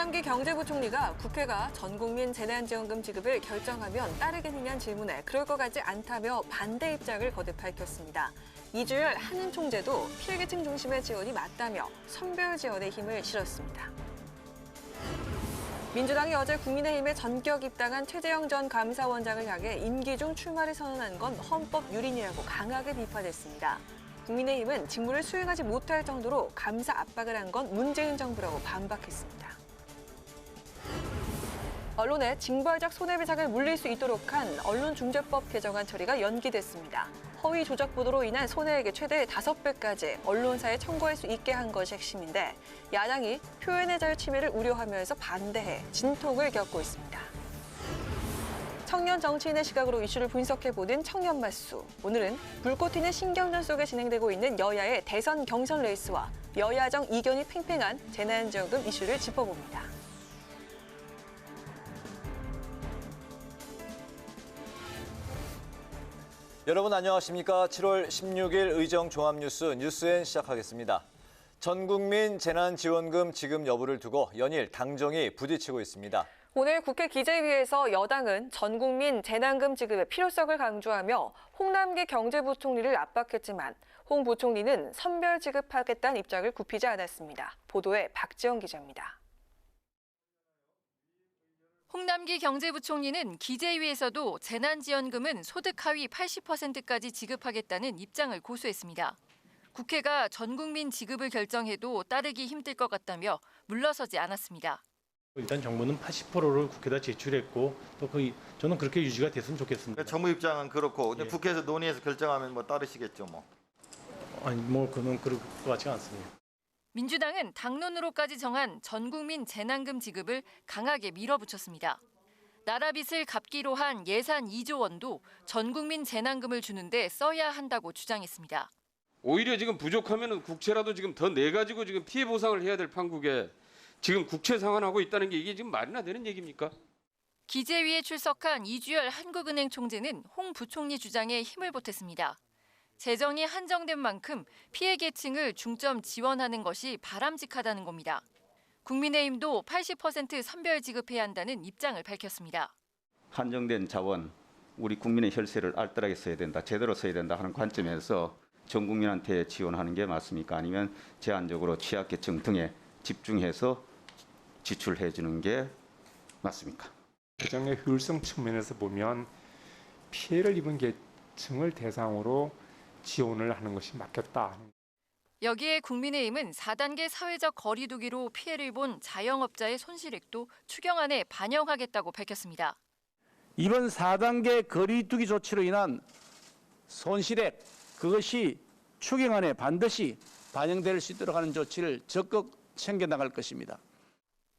홍남기 경제부총리가 국회가 전국민 재난지원금 지급을 결정하면 따르겠느냐는 질문에 그럴 것 같지 않다며 반대 입장을 거듭 밝혔습니다. 이주열 한은 총재도 피해계층 중심의 지원이 맞다며 선별 지원에 힘을 실었습니다. 민주당이 어제 국민의힘에 전격 입당한 최재형 전 감사원장을 향해 임기 중 출마를 선언한 건 헌법 유린이라고 강하게 비판했습니다. 국민의힘은 직무를 수행하지 못할 정도로 감사 압박을 한 건 문재인 정부라고 반박했습니다. 언론에 징벌적 손해배상을 물릴 수 있도록 한 언론중재법 개정안 처리가 연기됐습니다. 허위 조작 보도로 인한 손해액의 최대 5배까지 언론사에 청구할 수 있게 한 것이 핵심인데 야당이 표현의 자유 침해를 우려하면서 반대해 진통을 겪고 있습니다. 청년 정치인의 시각으로 이슈를 분석해보는 청년 맞수. 오늘은 불꽃 튀는 신경전 속에 진행되고 있는 여야의 대선 경선 레이스와 여야정 이견이 팽팽한 재난지원금 이슈를 짚어봅니다. 여러분 안녕하십니까? 7월 16일 의정 종합뉴스 뉴스엔 시작하겠습니다. 전국민 재난지원금 지급 여부를 두고 연일 당정이 부딪히고 있습니다. 오늘 국회 기재위에서 여당은 전국민 재난금 지급의 필요성을 강조하며 홍남기 경제부총리를 압박했지만 홍 부총리는 선별 지급하겠다는 입장을 굽히지 않았습니다. 보도에 박지영 기자입니다. 홍남기 경제부총리는 기재위에서도 재난지원금은 소득 하위 80%까지 지급하겠다는 입장을 고수했습니다. 국회가 전국민 지급을 결정해도 따르기 힘들 것 같다며 물러서지 않았습니다. 일단 정부는 80%를 국회에다 제출했고 또 저는 그렇게 유지가 됐으면 좋겠습니다. 정부 입장은 그렇고 예. 국회에서 논의해서 결정하면 뭐 따르시겠죠 뭐. 아니 그건 그럴 것 같지가 않습니다. 민주당은 당론으로까지 정한 전국민 재난금 지급을 강하게 밀어붙였습니다. 나라빚을 갚기로 한 예산 2조 원도 전국민 재난금을 주는데 써야 한다고 주장했습니다. 오히려 지금 부족하면은 국채라도 지금 더 내가지고 지금 피해 보상을 해야 될 판국에 지금 국채 상환하고 있다는 게 이게 지금 말이나 되는 얘기입니까? 기재위에 출석한 이주열 한국은행 총재는 홍 부총리 주장에 힘을 보탰습니다. 재정이 한정된 만큼 피해 계층을 중점 지원하는 것이 바람직하다는 겁니다. 국민의힘도 80% 선별 지급해야 한다는 입장을 밝혔습니다. 한정된 자원, 우리 국민의 혈세를 알뜰하게 써야 된다, 제대로 써야 된다 하는 관점에서 전 국민한테 지원하는 게 맞습니까? 아니면 제한적으로 취약계층 등에 집중해서 지출해 주는 게 맞습니까? 재정의 효율성 측면에서 보면 피해를 입은 계층을 대상으로 지원을 하는 것이 맞겠다. 여기에 국민의힘은 4단계 사회적 거리 두기로 피해를 본 자영업자의 손실액도 추경안에 반영하겠다고 밝혔습니다. 이번 4단계 거리 두기 조치로 인한 손실액 그것이 추경안에 반드시 반영될 수 있도록 하는 조치를 적극 챙겨나갈 것입니다.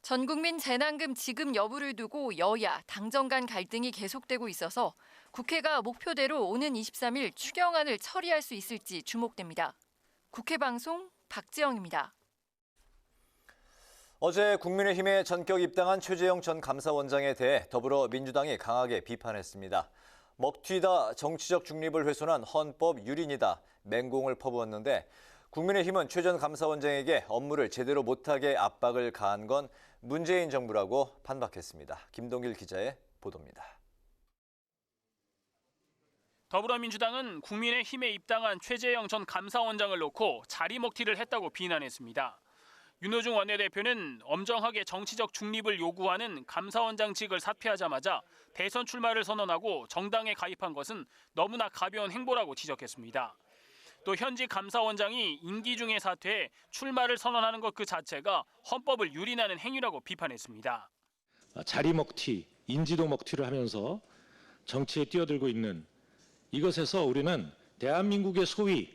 전국민 재난금 지급 여부를 두고 여야, 당정 간 갈등이 계속되고 있어서 국회가 목표대로 오는 23일 추경안을 처리할 수 있을지 주목됩니다. 국회 방송 박지영입니다. 어제 국민의힘에 전격 입당한 최재형 전 감사원장에 대해 더불어민주당이 강하게 비판했습니다. 먹튀다, 정치적 중립을 훼손한 헌법 유린이다, 맹공을 퍼부었는데 국민의힘은 최 전 감사원장에게 업무를 제대로 못하게 압박을 가한 건 문재인 정부라고 반박했습니다. 김동길 기자의 보도입니다. 더불어민주당은 국민의힘에 입당한 최재형 전 감사원장을 놓고 자리 먹튀를 했다고 비난했습니다. 윤호중 원내대표는 엄정하게 정치적 중립을 요구하는 감사원장직을 사퇴하자마자 대선 출마를 선언하고 정당에 가입한 것은 너무나 가벼운 행보라고 지적했습니다. 또 현직 감사원장이 임기 중에 사퇴해 출마를 선언하는 것 그 자체가 헌법을 유린하는 행위라고 비판했습니다. 자리 먹튀, 인지도 먹튀를 하면서 정치에 뛰어들고 있는 이것에서 우리는 대한민국의 소위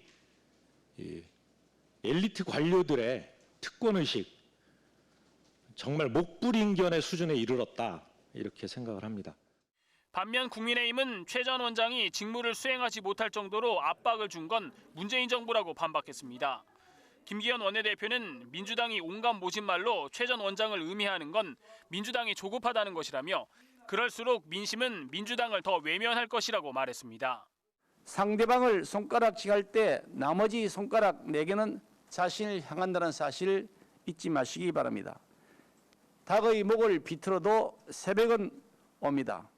엘리트 관료들의 특권의식, 정말 목불인견의 수준에 이르렀다 이렇게 생각을 합니다. 반면 국민의힘은 최 전 원장이 직무를 수행하지 못할 정도로 압박을 준 건 문재인 정부라고 반박했습니다. 김기현 원내대표는 민주당이 온갖 모진말로 최 전 원장을 의미하는 건 민주당이 조급하다는 것이라며 그럴수록 민심은 민주당을 더 외면할 것이라고 말했습니다. 상대방을 손가락질할 때 나머지 손가락 4개는 자신을 향한다는 사실을 잊지 마시기 바랍니다. 닭의 목을 비틀어도 새벽은 옵니다.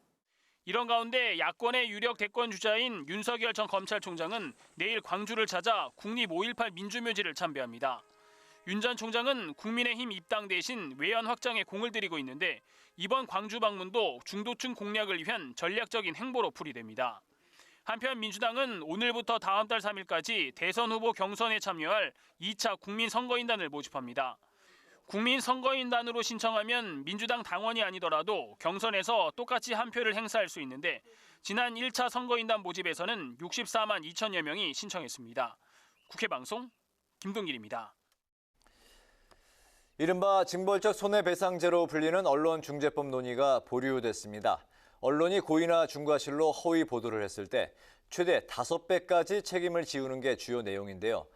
이런 가운데 야권의 유력 대권 주자인 윤석열 전 검찰총장은 내일 광주를 찾아 국립 5.18 민주묘지를 참배합니다. 윤 전 총장은 국민의힘 입당 대신 외연 확장에 공을 들이고 있는데 이번 광주 방문도 중도층 공략을 위한 전략적인 행보로 풀이됩니다. 한편 민주당은 오늘부터 다음 달 3일까지 대선 후보 경선에 참여할 2차 국민선거인단을 모집합니다. 국민선거인단으로 신청하면 민주당 당원이 아니더라도 경선에서 똑같이 한 표를 행사할 수 있는데 지난 1차 선거인단 모집에서는 64만 2천여 명이 신청했습니다. 국회 방송 김동길입니다. 이른바 징벌적 손해배상제로 불리는 언론중재법 논의가 보류됐습니다. 언론이 고의나 중과실로 허위 보도를 했을 때 최대 5배까지 책임을 지우는 게 주요 내용인데요.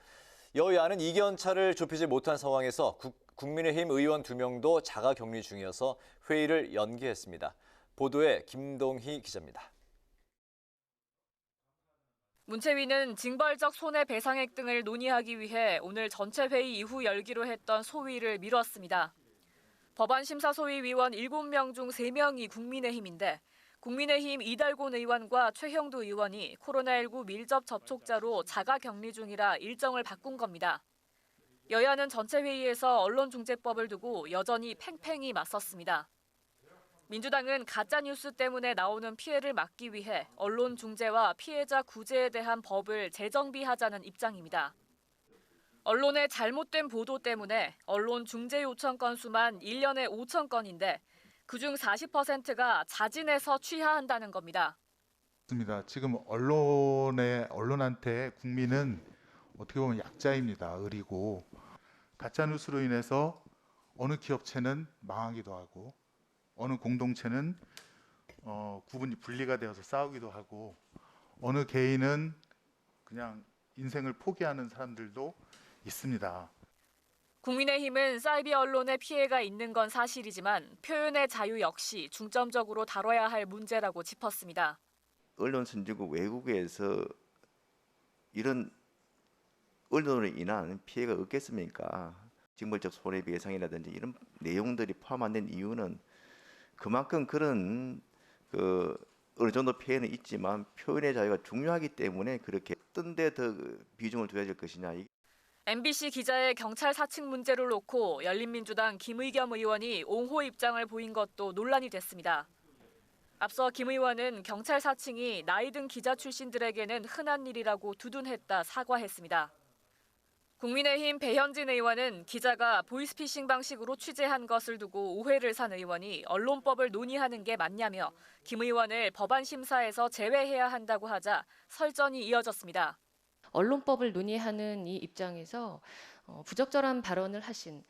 여야는 이견차를 좁히지 못한 상황에서 국민의힘 의원 2명도 자가격리 중이어서 회의를 연기했습니다. 보도에 김동희 기자입니다. 문체위는 징벌적 손해배상액 등을 논의하기 위해 오늘 전체 회의 이후 열기로 했던 소위를 미뤘습니다. 법안 심사 소위 위원 7명 중 3명이 국민의힘인데 국민의힘 이달곤 의원과 최형두 의원이 코로나19 밀접 접촉자로 자가격리 중이라 일정을 바꾼 겁니다. 여야는 전체 회의에서 언론중재법을 두고 여전히 팽팽히 맞섰습니다. 민주당은 가짜뉴스 때문에 나오는 피해를 막기 위해 언론중재와 피해자 구제에 대한 법을 재정비하자는 입장입니다. 언론의 잘못된 보도 때문에 언론중재 요청 건수만 1년에 5천 건인데 그중 40%가 자진해서 취하한다는 겁니다. 지금 언론한테 국민은 어떻게 보면 약자입니다. 의리고 가짜뉴스로 인해서 어느 기업체는 망하기도 하고 어느 공동체는 구분이 분리가 되어서 싸우기도 하고 어느 개인은 그냥 인생을 포기하는 사람들도 있습니다. 국민의힘은 사이비 언론의 피해가 있는 건 사실이지만 표현의 자유 역시 중점적으로 다뤄야 할 문제라고 짚었습니다. 언론 선진국 외국에서 이런 언론으로 인한 피해가 없겠습니까? 징벌적 손해배상이라든지 이런 내용들이 포함 안 된 이유는 그만큼 그런 어느 정도 피해는 있지만 표현의 자유가 중요하기 때문에 그렇게 어떤 데 더 비중을 둬야 될 것이냐. MBC 기자의 경찰 사측 문제를 놓고 열린민주당 김의겸 의원이 옹호 입장을 보인 것도 논란이 됐습니다. 앞서 김 의원은 경찰 사칭이 나이 든 기자 출신들에게는 흔한 일이라고 두둔했다 사과했습니다. 국민의힘 배현진 의원은 기자가 보이스피싱 방식으로 취재한 것을 두고 오해를 산 의원이 언론법을 논의하는 게 맞냐며 김 의원을 법안 심사에서 제외해야 한다고 하자 설전이 이어졌습니다. 언론법을 논의하는 이 입장에서 부적절한 발언을 하신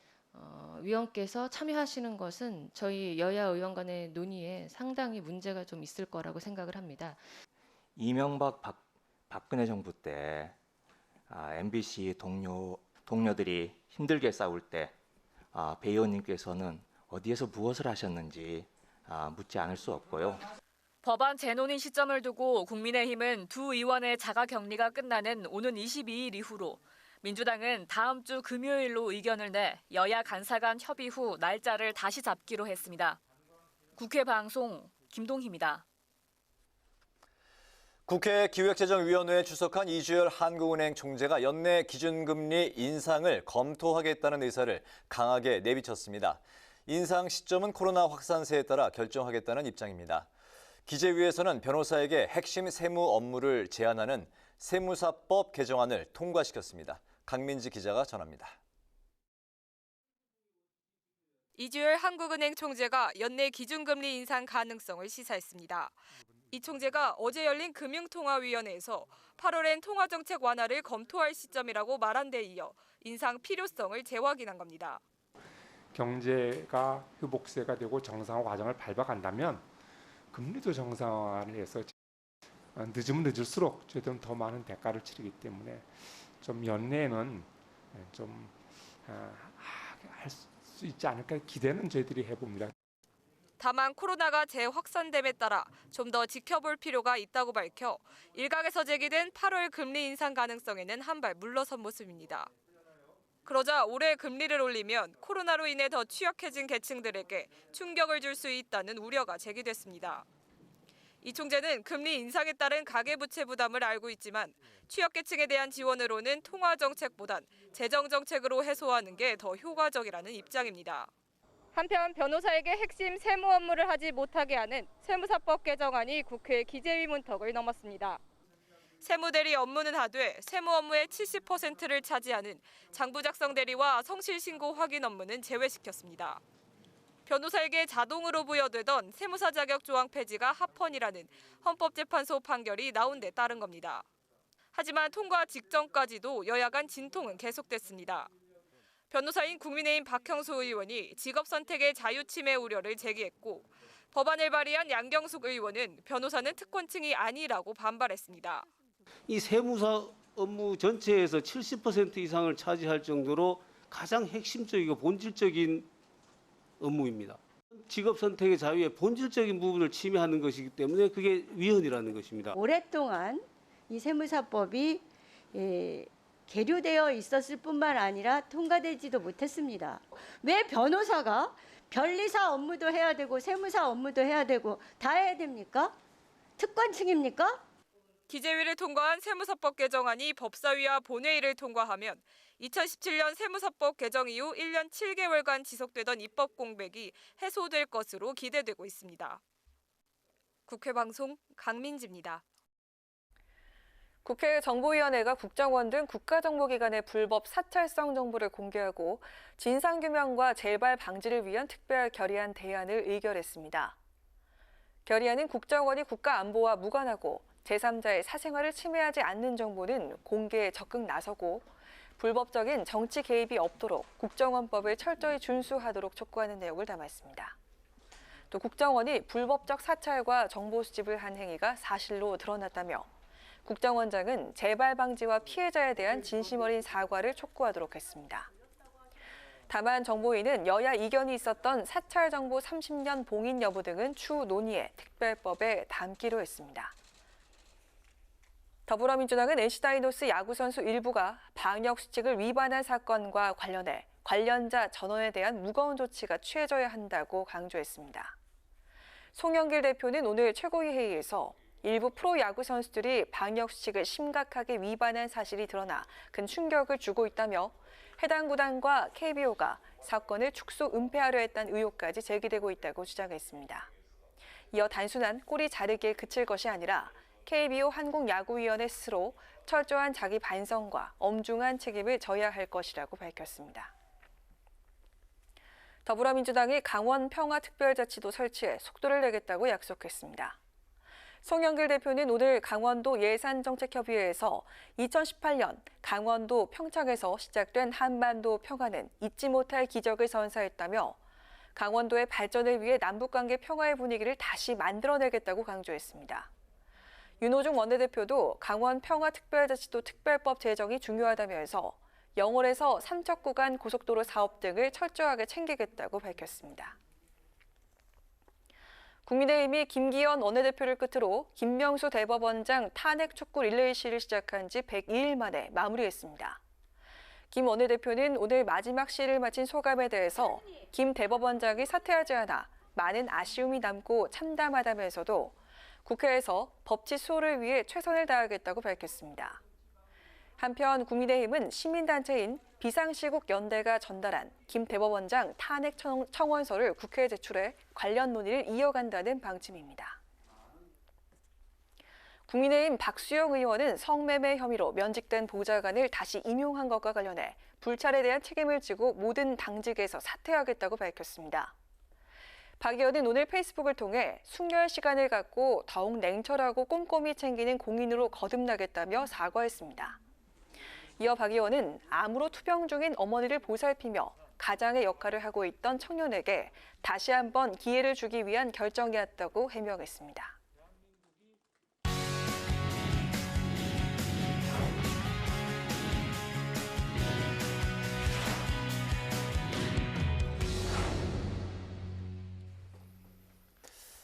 위원께서 참여하시는 것은 저희 여야 의원 간의 논의에 상당히 문제가 좀 있을 거라고 생각을 합니다. 이명박 박근혜 정부 때 MBC 동료들이 힘들게 싸울 때 배 의원님께서는 어디에서 무엇을 하셨는지 묻지 않을 수 없고요. 법안 재논의 시점을 두고 국민의힘은 두 의원의 자가격리가 끝나는 오는 22일 이후로 민주당은 다음 주 금요일로 의견을 내 여야 간사 간 협의 후 날짜를 다시 잡기로 했습니다. 국회 방송 김동희입니다. 국회 기획재정위원회에 출석한 이주열 한국은행 총재가 연내 기준금리 인상을 검토하겠다는 의사를 강하게 내비쳤습니다. 인상 시점은 코로나 확산세에 따라 결정하겠다는 입장입니다. 기재위에서는 변호사에게 핵심 세무 업무를 제한하는 세무사법 개정안을 통과시켰습니다. 강민지 기자가 전합니다. 이주열 한국은행 총재가 연내 기준금리 인상 가능성을 시사했습니다. 이 총재가 어제 열린 금융통화위원회에서 8월엔 통화정책 완화를 검토할 시점이라고 말한 데 이어 인상 필요성을 재확인한 겁니다. 경제가 회복세가 되고 정상화 과정을 밟아간다면 금리도 정상화를 해서 늦으면 늦을수록 저희들은 더 많은 대가를 치르기 때문에 좀 연내에는 좀 할 수 있지 않을까 기대는 저희들이 해봅니다. 다만 코로나가 재확산됨에 따라 좀 더 지켜볼 필요가 있다고 밝혀 일각에서 제기된 8월 금리 인상 가능성에는 한 발 물러선 모습입니다. 그러자 올해 금리를 올리면 코로나로 인해 더 취약해진 계층들에게 충격을 줄 수 있다는 우려가 제기됐습니다. 이 총재는 금리 인상에 따른 가계부채 부담을 알고 있지만 취약계층에 대한 지원으로는 통화정책보단 재정정책으로 해소하는 게 더 효과적이라는 입장입니다. 한편 변호사에게 핵심 세무 업무를 하지 못하게 하는 세무사법 개정안이 국회 기재위 문턱을 넘었습니다. 세무대리 업무는 하되 세무 업무의 70%를 차지하는 장부 작성 대리와 성실 신고 확인 업무는 제외시켰습니다. 변호사에게 자동으로 부여되던 세무사 자격 조항 폐지가 합헌이라는 헌법재판소 판결이 나온 데 따른 겁니다. 하지만 통과 직전까지도 여야 간 진통은 계속됐습니다. 변호사인 국민의힘 박형수 의원이 직업 선택의 자유 침해 우려를 제기했고 법안을 발의한 양경숙 의원은 변호사는 특권층이 아니라고 반발했습니다. 이 세무사 업무 전체에서 70% 이상을 차지할 정도로 가장 핵심적이고 본질적인 업무입니다. 직업 선택의 자유의 본질적인 부분을 침해하는 것이기 때문에 그게 위헌이라는 것입니다. 오랫동안 이 세무사법이 계류되어 있었을 뿐만 아니라 통과되지도 못했습니다. 왜 변호사가 변리사 업무도 해야 되고 세무사 업무도 해야 되고 다 해야 됩니까? 특권층입니까? 기재위를 통과한 세무사법 개정안이 법사위와 본회의를 통과하면 2017년 세무사법 개정 이후 1년 7개월간 지속되던 입법 공백이 해소될 것으로 기대되고 있습니다. 국회 방송 강민지입니다. 국회 정보위원회가 국정원 등 국가정보기관의 불법 사찰성 정보를 공개하고 진상규명과 재발 방지를 위한 특별 결의안 대안을 의결했습니다. 결의안은 국정원이 국가안보와 무관하고 제3자의 사생활을 침해하지 않는 정보는 공개에 적극 나서고 불법적인 정치 개입이 없도록 국정원법을 철저히 준수하도록 촉구하는 내용을 담았습니다. 또 국정원이 불법적 사찰과 정보 수집을 한 행위가 사실로 드러났다며 국정원장은 재발 방지와 피해자에 대한 진심 어린 사과를 촉구하도록 했습니다. 다만 정보위는 여야 이견이 있었던 사찰 정보 30년 봉인 여부 등은 추후 논의해 특별법에 담기로 했습니다. 더불어민주당은 NC다이노스 야구선수 일부가 방역수칙을 위반한 사건과 관련해 관련자 전원에 대한 무거운 조치가 취해져야 한다고 강조했습니다. 송영길 대표는 오늘 최고위 회의에서 일부 프로야구 선수들이 방역수칙을 심각하게 위반한 사실이 드러나 큰 충격을 주고 있다며 해당 구단과 KBO가 사건을 축소 은폐하려 했다는 의혹까지 제기되고 있다고 주장했습니다. 이어 단순한 꼬리 자르기에 그칠 것이 아니라 KBO 한국야구위원회 스스로 철저한 자기 반성과 엄중한 책임을 져야 할 것이라고 밝혔습니다. 더불어민주당이 강원 평화특별자치도 설치에 속도를 내겠다고 약속했습니다. 송영길 대표는 오늘 강원도 예산정책협의회에서 2018년 강원도 평창에서 시작된 한반도 평화는 잊지 못할 기적을 선사했다며 강원도의 발전을 위해 남북관계 평화의 분위기를 다시 만들어내겠다고 강조했습니다. 윤호중 원내대표도 강원 평화특별자치도 특별법 제정이 중요하다면서 영월에서 삼척구간 고속도로 사업 등을 철저하게 챙기겠다고 밝혔습니다. 국민의힘이 김기현 원내대표를 끝으로 김명수 대법원장 탄핵 촉구 릴레이 시를 시작한 지 102일 만에 마무리했습니다. 김 원내대표는 오늘 마지막 시를 마친 소감에 대해서 김 대법원장이 사퇴하지 않아 많은 아쉬움이 남고 참담하다면서도 국회에서 법치 수호를 위해 최선을 다하겠다고 밝혔습니다. 한편 국민의힘은 시민단체인 비상시국 연대가 전달한 김 대법원장 탄핵 청원서를 국회에 제출해 관련 논의를 이어간다는 방침입니다. 국민의힘 박수영 의원은 성매매 혐의로 면직된 보좌관을 다시 임용한 것과 관련해 불찰에 대한 책임을 지고 모든 당직에서 사퇴하겠다고 밝혔습니다. 박 의원은 오늘 페이스북을 통해 숙려의 시간을 갖고 더욱 냉철하고 꼼꼼히 챙기는 공인으로 거듭나겠다며 사과했습니다. 이어 박 의원은 암으로 투병 중인 어머니를 보살피며 가장의 역할을 하고 있던 청년에게 다시 한번 기회를 주기 위한 결정이었다고 해명했습니다.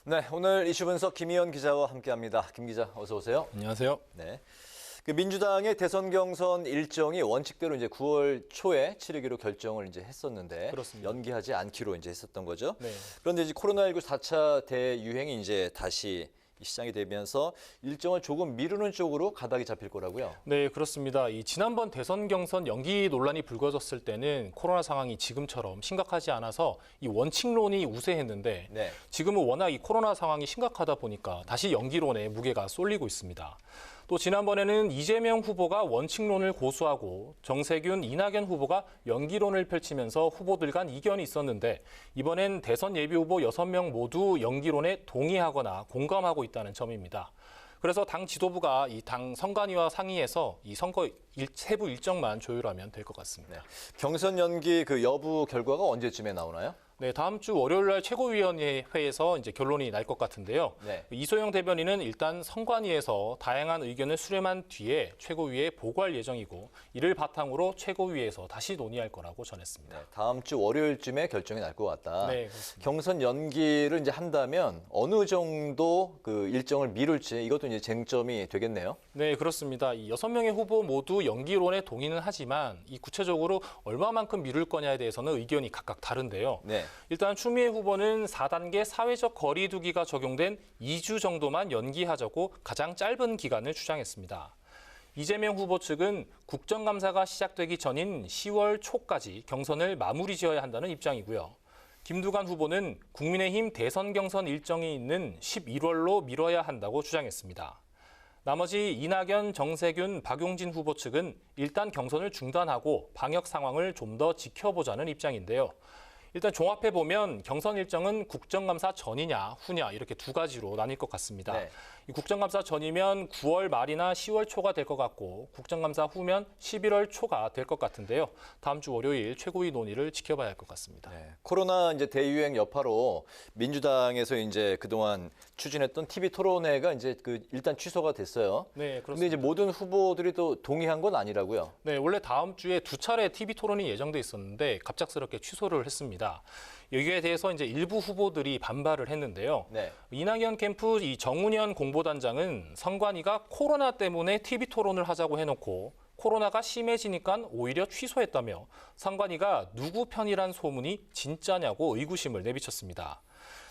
네, 오늘 이슈 분석 김희연 기자와 함께합니다. 김 기자, 어서 오세요. 안녕하세요. 네, 그 민주당의 대선 경선 일정이 원칙대로 이제 9월 초에 치르기로 결정을 이제 했었는데 그렇습니다. 연기하지 않기로 이제 했었던 거죠. 네. 그런데 이제 코로나19 4차 대유행이 이제 다시 시작이 되면서 일정을 조금 미루는 쪽으로 가닥이 잡힐 거라고요. 네, 그렇습니다. 이 지난번 대선 경선 연기 논란이 불거졌을 때는 코로나 상황이 지금처럼 심각하지 않아서 이 원칙론이 우세했는데 네. 지금은 워낙 이 코로나 상황이 심각하다 보니까 다시 연기론에 무게가 쏠리고 있습니다. 또 지난번에는 이재명 후보가 원칙론을 고수하고 정세균, 이낙연 후보가 연기론을 펼치면서 후보들 간 이견이 있었는데 이번엔 대선 예비후보 6명 모두 연기론에 동의하거나 공감하고 있다는 점입니다. 그래서 당 지도부가 이 당 선관위와 상의해서 이 선거 세부 일정만 조율하면 될 것 같습니다. 네. 경선 연기 그 여부 결과가 언제쯤에 나오나요? 네, 다음 주 월요일 날 최고위원회에서 이제 결론이 날 것 같은데요. 네. 이소영 대변인은 일단 선관위에서 다양한 의견을 수렴한 뒤에 최고위에 보고할 예정이고 이를 바탕으로 최고위에서 다시 논의할 거라고 전했습니다. 네, 다음 주 월요일쯤에 결정이 날 것 같다. 네, 그렇습니다. 경선 연기를 이제 한다면 어느 정도 그 일정을 미룰지 이것도 이제 쟁점이 되겠네요. 네, 그렇습니다. 이 6명의 후보 모두 연기론에 동의는 하지만 이 구체적으로 얼마만큼 미룰 거냐에 대해서는 의견이 각각 다른데요. 네. 일단 추미애 후보는 4단계 사회적 거리 두기가 적용된 2주 정도만 연기하자고 가장 짧은 기간을 주장했습니다. 이재명 후보 측은 국정감사가 시작되기 전인 10월 초까지 경선을 마무리 지어야 한다는 입장이고요. 김두관 후보는 국민의힘 대선 경선 일정이 있는 11월로 미뤄야 한다고 주장했습니다. 나머지 이낙연, 정세균, 박용진 후보 측은 일단 경선을 중단하고 방역 상황을 좀 더 지켜보자는 입장인데요. 일단 종합해보면 경선 일정은 국정감사 전이냐 후냐 이렇게 두 가지로 나뉠 것 같습니다. 네. 이 국정감사 전이면 9월 말이나 10월 초가 될 것 같고 국정감사 후면 11월 초가 될 것 같은데요. 다음 주 월요일 최고위 논의를 지켜봐야 할 것 같습니다. 네. 코로나 이제 대유행 여파로 민주당에서 이제 그동안 추진했던 TV 토론회가 이제 일단 취소가 됐어요. 네, 그렇습니다. 그런데 이제 모든 후보들이 또 동의한 건 아니라고요. 네, 원래 다음 주에 2차례 TV 토론이 예정돼 있었는데 갑작스럽게 취소를 했습니다. 여기에 대해서 이제 일부 후보들이 반발을 했는데요. 네. 이낙연 캠프 이 정운현 공보단장은 선관위가 코로나 때문에 TV 토론을 하자고 해놓고 코로나가 심해지니까 오히려 취소했다며 선관위가 누구 편이란 소문이 진짜냐고 의구심을 내비쳤습니다.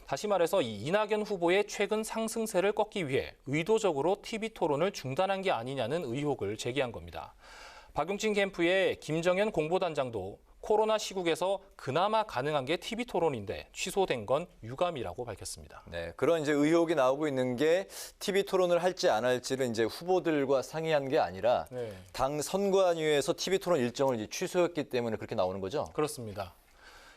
다시 말해서 이 이낙연 후보의 최근 상승세를 꺾기 위해 의도적으로 TV 토론을 중단한 게 아니냐는 의혹을 제기한 겁니다. 박용진 캠프의 김정현 공보단장도 코로나 시국에서 그나마 가능한 게 TV 토론인데 취소된 건 유감이라고 밝혔습니다. 네, 그런 이제 의혹이 나오고 있는 게 TV 토론을 할지 안 할지를 이제 후보들과 상의한 게 아니라 네. 당 선관위에서 TV 토론 일정을 이제 취소했기 때문에 그렇게 나오는 거죠? 그렇습니다.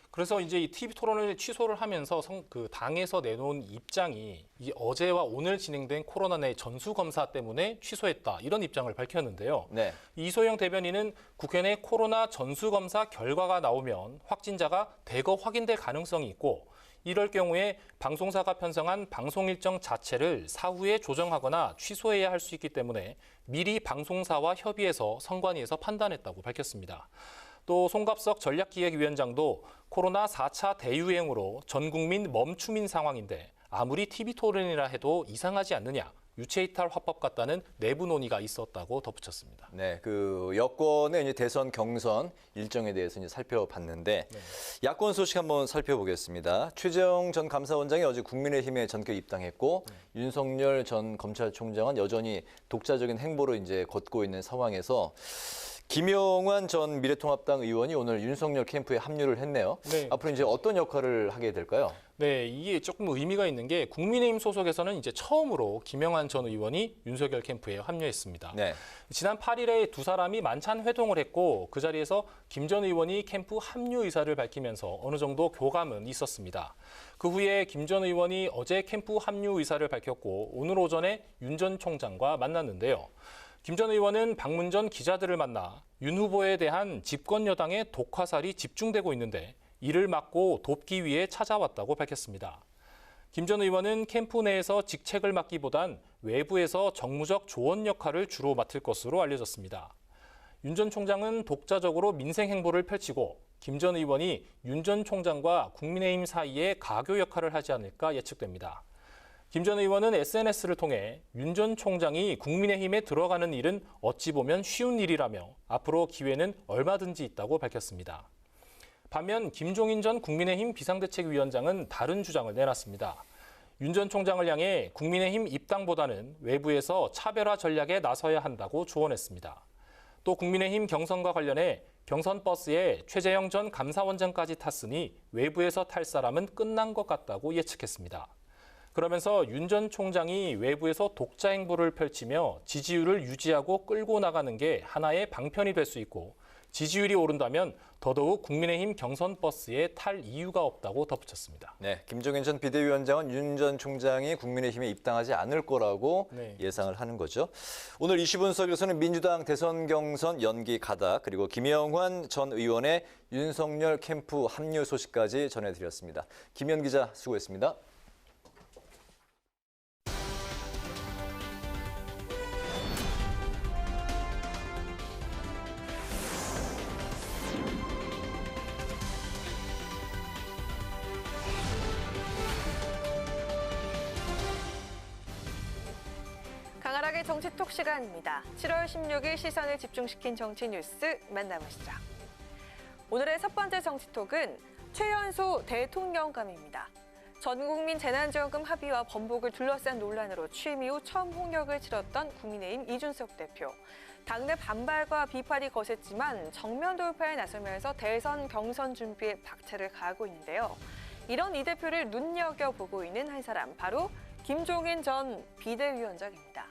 그래서 이제 이 TV 토론을 취소를 하면서 그 당에서 내놓은 입장이 이 어제와 오늘 진행된 코로나 내 전수검사 때문에 취소했다 이런 입장을 밝혔는데요. 네. 이소영 대변인은 국회 내 코로나 전수검사 결과가 나오면 확진자가 대거 확인될 가능성이 있고 이럴 경우에 방송사가 편성한 방송 일정 자체를 사후에 조정하거나 취소해야 할 수 있기 때문에 미리 방송사와 협의해서 선관위에서 판단했다고 밝혔습니다. 또 송갑석 전략기획위원장도 코로나 4차 대유행으로 전 국민 멈춤인 상황인데 아무리 TV 토론이라 해도 이상하지 않느냐. 유체이탈 화법 같다는 내부 논의가 있었다고 덧붙였습니다. 네, 그 여권의 이제 대선 경선 일정에 대해서 이제 살펴봤는데 야권 소식 한번 살펴보겠습니다. 최재형 전 감사원장이 어제 국민의힘에 전격 입당했고 윤석열 전 검찰총장은 여전히 독자적인 행보로 이제 걷고 있는 상황에서 김용환 전 미래통합당 의원이 오늘 윤석열 캠프에 합류를 했네요. 네. 앞으로 이제 어떤 역할을 하게 될까요? 네, 이게 조금 의미가 있는 게 국민의힘 소속에서는 이제 처음으로 김영환 전 의원이 윤석열 캠프에 합류했습니다. 네. 지난 8일에 두 사람이 만찬 회동을 했고 그 자리에서 김 전 의원이 캠프 합류 의사를 밝히면서 어느 정도 교감은 있었습니다. 그 후에 김 전 의원이 어제 캠프 합류 의사를 밝혔고 오늘 오전에 윤 전 총장과 만났는데요. 김 전 의원은 방문 전 기자들을 만나 윤 후보에 대한 집권 여당의 독화살이 집중되고 있는데 이를 막고 돕기 위해 찾아왔다고 밝혔습니다. 김 전 의원은 캠프 내에서 직책을 맡기보단 외부에서 정무적 조언 역할을 주로 맡을 것으로 알려졌습니다. 윤 전 총장은 독자적으로 민생 행보를 펼치고 김 전 의원이 윤 전 총장과 국민의힘 사이에 가교 역할을 하지 않을까 예측됩니다. 김 전 의원은 SNS를 통해 윤 전 총장이 국민의힘에 들어가는 일은 어찌 보면 쉬운 일이라며 앞으로 기회는 얼마든지 있다고 밝혔습니다. 반면 김종인 전 국민의힘 비상대책위원장은 다른 주장을 내놨습니다. 윤 전 총장을 향해 국민의힘 입당보다는 외부에서 차별화 전략에 나서야 한다고 조언했습니다. 또 국민의힘 경선과 관련해 경선 버스에 최재형 전 감사원장까지 탔으니 외부에서 탈 사람은 끝난 것 같다고 예측했습니다. 그러면서 윤 전 총장이 외부에서 독자 행보를 펼치며 지지율을 유지하고 끌고 나가는 게 하나의 방편이 될 수 있고 지지율이 오른다면 더더욱 국민의힘 경선 버스에 탈 이유가 없다고 덧붙였습니다. 네, 김종인 전 비대위원장은 윤 전 총장이 국민의힘에 입당하지 않을 거라고 예상을 하는 거죠. 오늘 이슈 분석에서는 민주당 대선 경선 연기 가닥 그리고 김영환 전 의원의 윤석열 캠프 합류 소식까지 전해드렸습니다. 김현 기자 수고했습니다. 강하락의 정치톡 시간입니다. 7월 16일 시선을 집중시킨 정치 뉴스 만나보시죠. 오늘의 첫 번째 정치톡은 최연소 대통령감입니다. 전국민 재난지원금 합의와 번복을 둘러싼 논란으로 취임 이후 처음 홍역을 치렀던 국민의힘 이준석 대표. 당내 반발과 비판이 거셌지만 정면 돌파에 나서면서 대선 경선 준비에 박차를 가하고 있는데요. 이런 이 대표를 눈여겨보고 있는 한 사람, 바로 김종인 전 비대위원장입니다.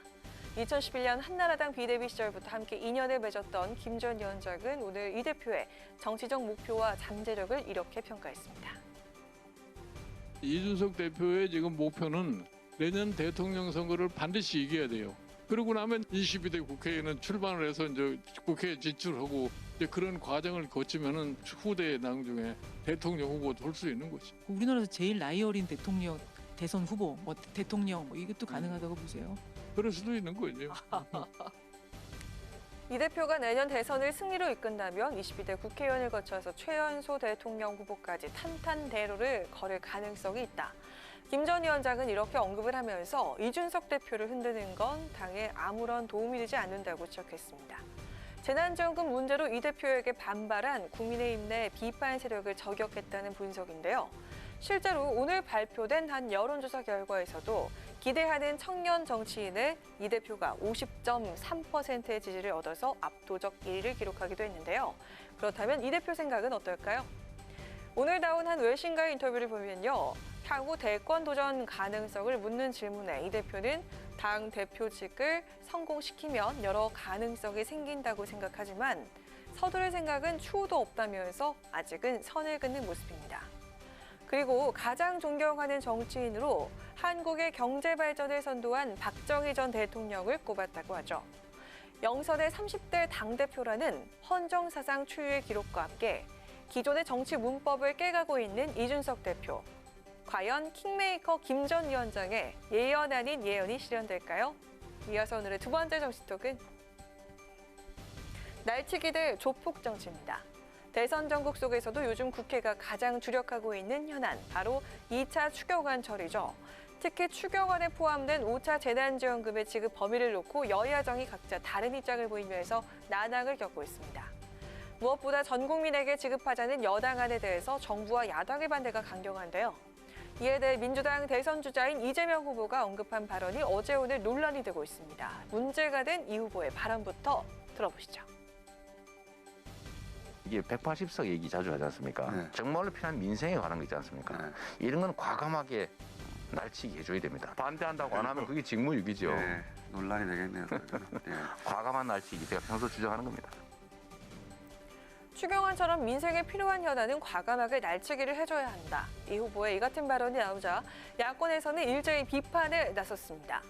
2011년 한나라당 비대위 시절부터 함께 인연을 맺었던 김 전 위원장은 오늘 이 대표의 정치적 목표와 잠재력을 이렇게 평가했습니다. 이준석 대표의 지금 목표는 내년 대통령 선거를 반드시 이겨야 돼요. 그러고 나면 22대 국회에는 출마를 해서 이제 국회에 진출하고 이제 그런 과정을 거치면은 후대 당 중에 대통령 후보도 할 수 있는 거지. 우리나라에서 제일 나이 어린 대통령 대선 후보, 대통령 이것도 가능하다고 보세요? 그럴 수도 있는 거죠. 이 대표가 내년 대선을 승리로 이끈다면 22대 국회의원을 거쳐서 최연소 대통령 후보까지 탄탄대로를 걸을 가능성이 있다. 김 전 위원장은 이렇게 언급을 하면서 이준석 대표를 흔드는 건 당에 아무런 도움이 되지 않는다고 지적했습니다. 재난지원금 문제로 이 대표에게 반발한 국민의힘 내 비판 세력을 저격했다는 분석인데요. 실제로 오늘 발표된 한 여론조사 결과에서도 기대하는 청년 정치인의 이 대표가 50.3%의 지지를 얻어서 압도적 1위를 기록하기도 했는데요. 그렇다면 이 대표 생각은 어떨까요? 오늘 나온 한 외신과의 인터뷰를 보면요. 향후 대권 도전 가능성을 묻는 질문에 이 대표는 당 대표직을 성공시키면 여러 가능성이 생긴다고 생각하지만 서두를 생각은 추호도 없다면서 아직은 선을 긋는 모습입니다. 그리고 가장 존경하는 정치인으로 한국의 경제 발전을 선도한 박정희 전 대통령을 꼽았다고 하죠. 영선의 30대 당대표라는 헌정사상 추유의 기록과 함께 기존의 정치 문법을 깨가고 있는 이준석 대표. 과연 킹메이커 김 전 위원장의 예언 아닌 예언이 실현될까요? 이어서 오늘의 두 번째 정치톡은 날치기 대 조폭 정치입니다. 대선 전국 속에서도 요즘 국회가 가장 주력하고 있는 현안, 바로 2차 추경안 처리죠. 특히 추경안에 포함된 5차 재난지원금의 지급 범위를 놓고 여야정이 각자 다른 입장을 보이면서 난항을 겪고 있습니다. 무엇보다 전 국민에게 지급하자는 여당안에 대해서 정부와 야당의 반대가 강경한데요. 이에 대해 민주당 대선 주자인 이재명 후보가 언급한 발언이 어제 오늘 논란이 되고 있습니다. 문제가 된 이 후보의 발언부터 들어보시죠. 이게 180석 얘기 자주 하지 않습니까? 정말로 필요한 민생에 관한 거 있지 않습니까? 이런 건 과감하게 날치기 해줘야 됩니다. 반대한다고 안 하면 그게 직무유기죠. 논란이 되겠네요. 과감한 날치기, 제가 평소 주장하는 겁니다. 추경안처럼 민생에 필요한 현안은 과감하게 날치기를 해줘야 한다. 이 후보의 이 같은 발언이 나오자 야권에서는 일제히 비판에 나섰습니다.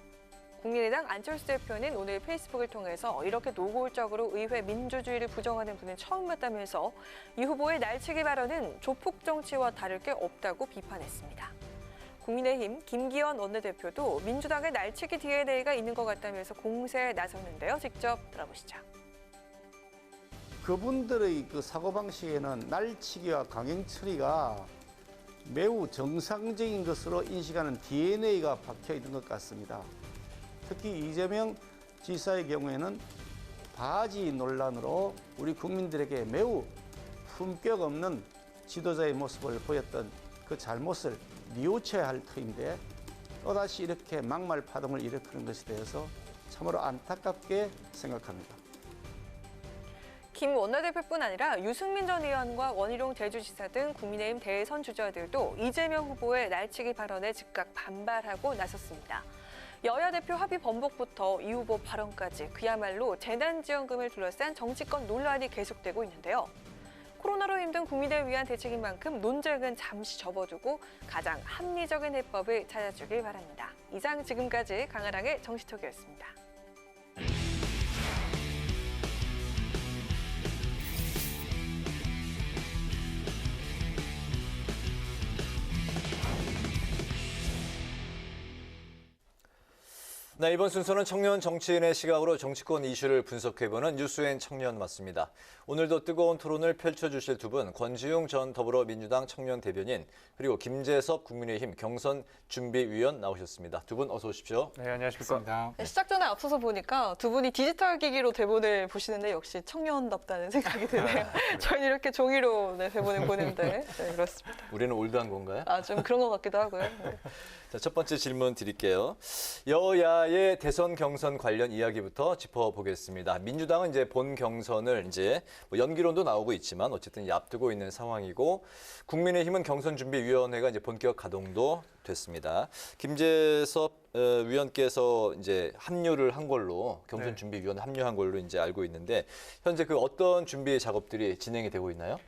국민의당 안철수 대표는 오늘 페이스북을 통해서 이렇게 노골적으로 의회 민주주의를 부정하는 분은 처음 봤다면서 이 후보의 날치기 발언은 조폭 정치와 다를 게 없다고 비판했습니다. 국민의힘 김기현 원내대표도 민주당의 날치기 DNA가 있는 것 같다면서 공세에 나섰는데요. 직접 들어보시죠. 그분들의 그 사고방식에는 날치기와 강행 처리가 매우 정상적인 것으로 인식하는 DNA가 박혀 있는 것 같습니다. 특히 이재명 지사의 경우에는 바지 논란으로 우리 국민들에게 매우 품격 없는 지도자의 모습을 보였던 그 잘못을 뉘우쳐야 할 터인데 또다시 이렇게 막말 파동을 일으키는 것에 대해서 참으로 안타깝게 생각합니다. 김 원내대표뿐 아니라 유승민 전 의원과 원희룡 제주지사 등 국민의힘 대선 주자들도 이재명 후보의 날치기 발언에 즉각 반발하고 나섰습니다. 여야 대표 합의 번복부터 이 후보 발언까지 그야말로 재난지원금을 둘러싼 정치권 논란이 계속되고 있는데요. 코로나로 힘든 국민을 위한 대책인 만큼 논쟁은 잠시 접어두고 가장 합리적인 해법을 찾아주길 바랍니다. 이상 지금까지 강아랑의 정치톡이었습니다. 네, 이번 순서는 청년 정치인의 시각으로 정치권 이슈를 분석해보는 뉴스앤 청년 맞습니다. 오늘도 뜨거운 토론을 펼쳐주실 두 분, 권지웅 전 더불어민주당 청년 대변인, 그리고 김재섭 국민의힘 경선준비위원 나오셨습니다. 두 분 어서 오십시오. 네, 안녕하십니까. 네, 시작 전에 앞서서 보니까 두 분이 디지털 기기로 대본을 보시는데 역시 청년답다는 생각이 드네요. 저희는 이렇게 종이로 대본을 보는데 그렇습니다. 우리는 올드한 건가요? 좀 그런 것 같기도 하고요. 네. 자, 첫 번째 질문 드릴게요. 여야의 대선 경선 관련 이야기부터 짚어보겠습니다. 민주당은 이제 본 경선을 이제 연기론도 나오고 있지만 어쨌든 앞두고 있는 상황이고, 국민의힘은 경선준비위원회가 이제 본격 가동도 됐습니다. 김재섭 위원께서 이제 합류를 한 걸로, 경선준비위원회 합류한 걸로 이제 알고 있는데, 현재 그 어떤 준비 작업들이 진행이 되고 있나요?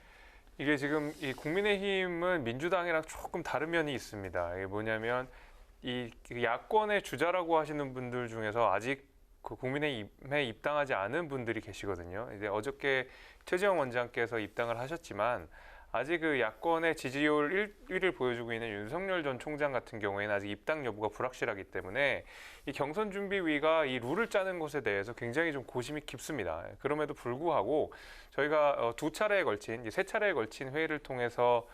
이게 지금 이 국민의힘은 민주당이랑 조금 다른 면이 있습니다. 이게 뭐냐면 이 야권의 주자라고 하시는 분들 중에서 아직 그 국민의힘에 입당하지 않은 분들이 계시거든요. 이제 어저께 최재형 원장께서 입당을 하셨지만 아직 그 야권의 지지율 1위를 보여주고 있는 윤석열 전 총장 같은 경우에는 아직 입당 여부가 불확실하기 때문에 이 경선준비위가 이 룰을 짜는 것에 대해서 굉장히 좀 고심이 깊습니다. 그럼에도 불구하고 저희가 세 차례에 걸친 회의를 통해서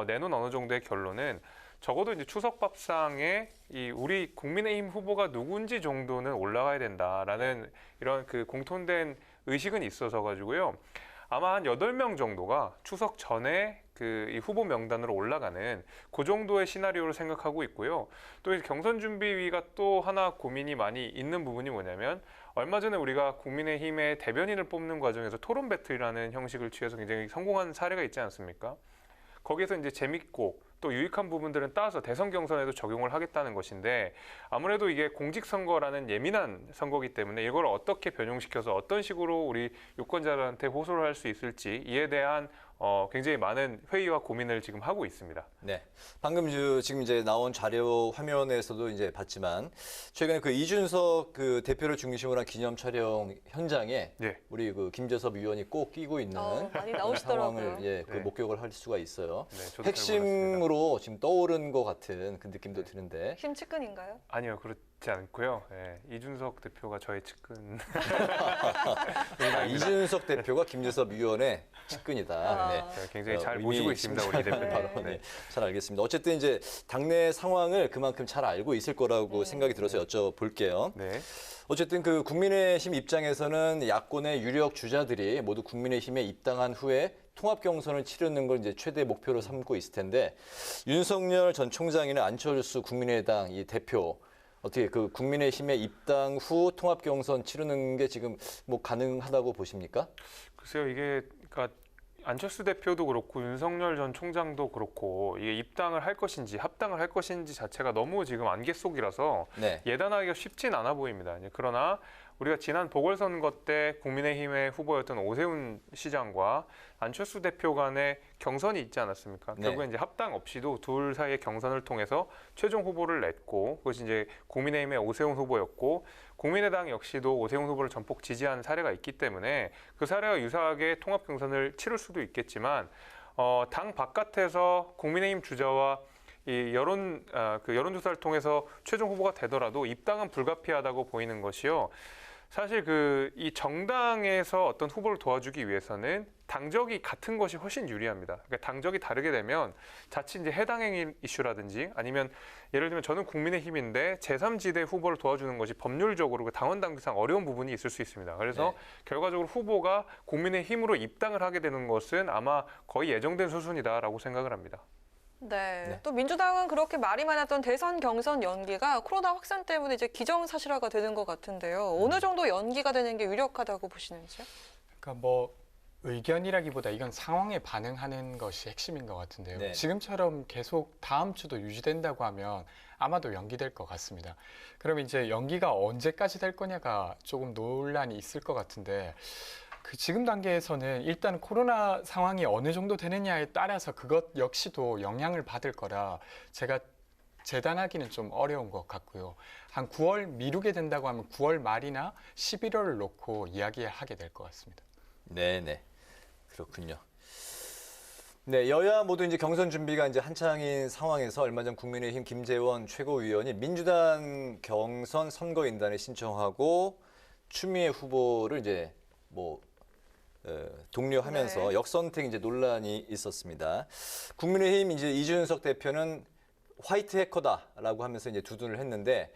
내놓은 어느 정도의 결론은 적어도 이제 추석밥상에 이 우리 국민의힘 후보가 누군지 정도는 올라가야 된다라는 이런 그 공통된 의식은 있어서 가지고요. 아마 한 8명 정도가 추석 전에 이 후보 명단으로 올라가는 그 정도의 시나리오를 생각하고 있고요. 또 경선준비위가 또 하나 고민이 많이 있는 부분이 뭐냐면, 얼마 전에 우리가 국민의힘의 대변인을 뽑는 과정에서 토론 배틀이라는 형식을 취해서 굉장히 성공한 사례가 있지 않습니까? 거기에서 이제 재밌고 또 유익한 부분들은 따서 대선 경선에도 적용을 하겠다는 것인데, 아무래도 이게 공직선거라는 예민한 선거이기 때문에 이걸 어떻게 변형시켜서 어떤 식으로 우리 유권자들한테 호소를 할 수 있을지, 이에 대한 굉장히 많은 회의와 고민을 지금 하고 있습니다. 네, 방금 지금 이제 나온 자료 화면에서도 이제 봤지만 최근에 그 이준석 그 대표를 중심으로 한 기념 촬영 현장에 우리 그 김재섭 위원이 꼭 끼고 있는 많이 나오시더라고요. 상황을 그 목격을 할 수가 있어요. 네, 저도 핵심으로 지금 떠오른 것 같은 그 느낌도 드는데. 핵심 측근인가요? 아니요, 그렇지 않고요. 네, 이준석 대표가 저의 측근. 이준석 대표가 김재섭 위원의 측근이다. 네. 굉장히 잘 모시고 있습니다, 우리 대표님. 네, 잘 알겠습니다. 어쨌든 이제 당내 상황을 그만큼 잘 알고 있을 거라고 생각이 들어서 여쭤볼게요. 네. 어쨌든 그 국민의힘 입장에서는 야권의 유력 주자들이 모두 국민의힘에 입당한 후에 통합 경선을 치르는 걸 이제 최대 목표로 삼고 있을 텐데, 윤석열 전 총장이나 안철수 국민의당 이 대표, 어떻게 그 국민의힘에 입당 후 통합 경선 치르는 게 지금 뭐 가능하다고 보십니까? 글쎄요, 이게 그러니까 안철수 대표도 그렇고 윤석열 전 총장도 그렇고 이게 입당을 할 것인지 합당을 할 것인지 자체가 너무 지금 안개 속이라서 예단하기가 쉽진 않아 보입니다. 그러나 우리가 지난 보궐선거 때 국민의힘의 후보였던 오세훈 시장과 안철수 대표 간의 경선이 있지 않았습니까? 결국에 이제 합당 없이도 둘 사이의 경선을 통해서 최종 후보를 냈고, 그것이 이제 국민의힘의 오세훈 후보였고, 국민의당 역시도 오세훈 후보를 전폭 지지한 사례가 있기 때문에 그 사례와 유사하게 통합 경선을 치를 수도 있겠지만, 당 바깥에서 국민의힘 주자와 이 여론조사를 통해서 최종 후보가 되더라도 입당은 불가피하다고 보이는 것이요. 사실 이 정당에서 어떤 후보를 도와주기 위해서는 당적이 같은 것이 훨씬 유리합니다. 그러니까 당적이 다르게 되면 자칫 이제 해당 행위 이슈라든지 아니면 예를 들면 저는 국민의힘인데 제3지대 후보를 도와주는 것이 법률적으로 당원 당규상 어려운 부분이 있을 수 있습니다. 그래서 결과적으로 후보가 국민의힘으로 입당을 하게 되는 것은 아마 거의 예정된 수순이다라고 생각을 합니다. 네. 또 민주당은 그렇게 말이 많았던 대선 경선 연기가 코로나 확산 때문에 이제 기정사실화가 되는 것 같은데요. 어느 정도 연기가 되는 게 유력하다고 보시는지요? 그러니까 뭐 의견이라기보다 이건 상황에 반응하는 것이 핵심인 것 같은데요. 네. 지금처럼 계속 다음 주도 유지된다고 하면 아마도 연기될 것 같습니다. 그럼 이제 연기가 언제까지 될 거냐가 조금 논란이 있을 것 같은데 지금 단계에서는 일단 코로나 상황이 어느 정도 되느냐에 따라서 그것 역시도 영향을 받을 거라 제가 재단하기는 좀 어려운 것 같고요. 한 9월 미루게 된다고 하면 9월 말이나 11월을 놓고 이야기하게 될 것 같습니다. 네네. 그렇군요. 네, 여야 모두 이제 경선 준비가 이제 한창인 상황에서 얼마 전 국민의힘 김재원 최고위원이 민주당 경선 선거인단에 신청하고 추미애 후보를 이제 독려하면서 역선택 이제 논란이 있었습니다. 국민의힘 이제 이준석 대표는 화이트 해커다라고 하면서 이제 두둔을 했는데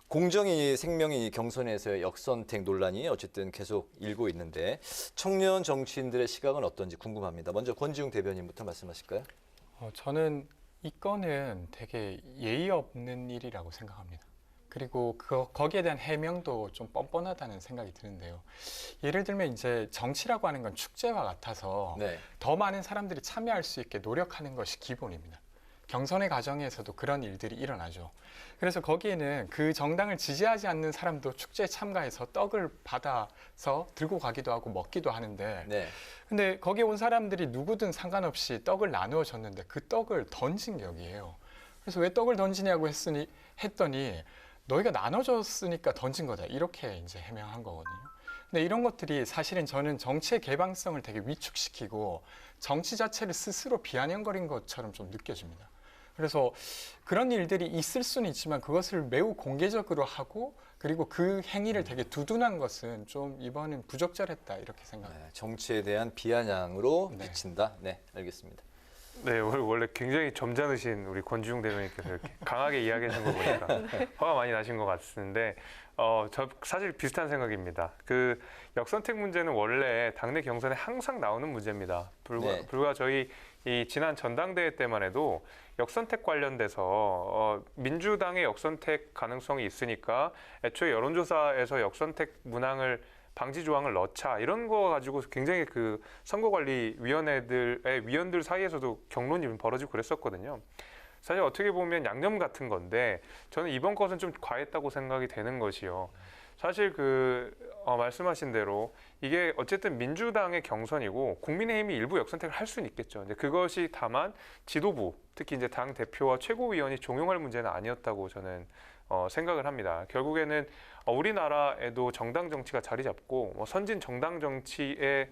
공정이 생명이 경선에서의 역선택 논란이 어쨌든 계속 일고 있는데 청년 정치인들의 시각은 어떤지 궁금합니다. 먼저 권지웅 대변인부터 말씀하실까요? 저는 이 건은 되게 예의 없는 일이라고 생각합니다. 그리고 거기에 대한 해명도 좀 뻔뻔하다는 생각이 드는데요. 예를 들면 이제 정치라고 하는 건 축제와 같아서 더 많은 사람들이 참여할 수 있게 노력하는 것이 기본입니다. 경선의 과정에서도 그런 일들이 일어나죠. 그래서 거기에는 그 정당을 지지하지 않는 사람도 축제에 참가해서 떡을 받아서 들고 가기도 하고 먹기도 하는데 근데 거기에 온 사람들이 누구든 상관없이 떡을 나누어 줬는데 그 떡을 던진 격이에요. 그래서 왜 떡을 던지냐고 했더니 너희가 나눠줬으니까 던진 거다. 이렇게 이제 해명한 거거든요. 근데 이런 것들이 사실은 저는 정치의 개방성을 되게 위축시키고 정치 자체를 스스로 비아냥거린 것처럼 좀 느껴집니다. 그래서 그런 일들이 있을 수는 있지만 그것을 매우 공개적으로 하고 그리고 그 행위를 되게 두둔한 것은 좀 이번은 부적절했다 이렇게 생각합니다. 정치에 대한 비아냥으로 비친다. 네, 알겠습니다. 네, 원래 굉장히 점잖으신 우리 권지웅 대변인께서 이렇게 강하게 이야기하는 거 보니까 화가 많이 나신 것 같은데 저 사실 비슷한 생각입니다. 역선택 문제는 원래 당내 경선에 항상 나오는 문제입니다. 불과 저희 이 지난 전당대회 때만 해도 역선택 관련돼서 민주당의 역선택 가능성이 있으니까 애초에 여론조사에서 역선택 문항을 방지 조항을 넣자 이런 거 가지고 굉장히 선거관리위원회들의 위원들 사이에서도 경론이 벌어지고 그랬었거든요. 사실 어떻게 보면 양념 같은 건데 저는 이번 것은 좀 과했다고 생각이 되는 것이요. 사실 말씀하신 대로 이게 어쨌든 민주당의 경선이고 국민의힘이 일부 역선택을 할 수는 있겠죠. 근데 그것이 다만 지도부, 특히 이제 당 대표와 최고위원이 종용할 문제는 아니었다고 저는 생각을 합니다. 결국에는 우리나라에도 정당 정치가 자리 잡고 선진 정당 정치의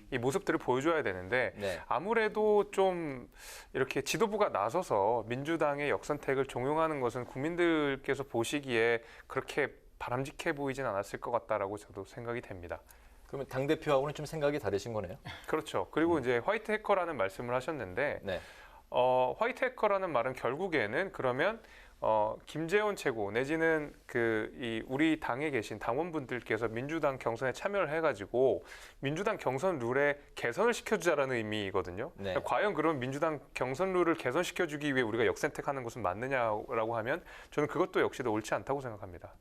이 모습들을 보여줘야 되는데 아무래도 좀 이렇게 지도부가 나서서 민주당의 역선택을 종용하는 것은 국민들께서 보시기에 그렇게 바람직해 보이진 않았을 것 같다라고 저도 생각이 됩니다. 그러면 당대표하고는 좀 생각이 다르신 거네요? 그렇죠. 그리고 이제 화이트 해커라는 말씀을 하셨는데 화이트 해커라는 말은 결국에는 그러면 김재원 최고 내지는 우리 당에 계신 당원분들께서 민주당 경선에 참여를 해가지고 민주당 경선 룰에 개선을 시켜주자라는 의미거든요. 그러니까 과연 그럼 민주당 경선 룰을 개선시켜주기 위해 우리가 역선택하는 것은 맞느냐라고 하면 저는 그것도 역시도 옳지 않다고 생각합니다.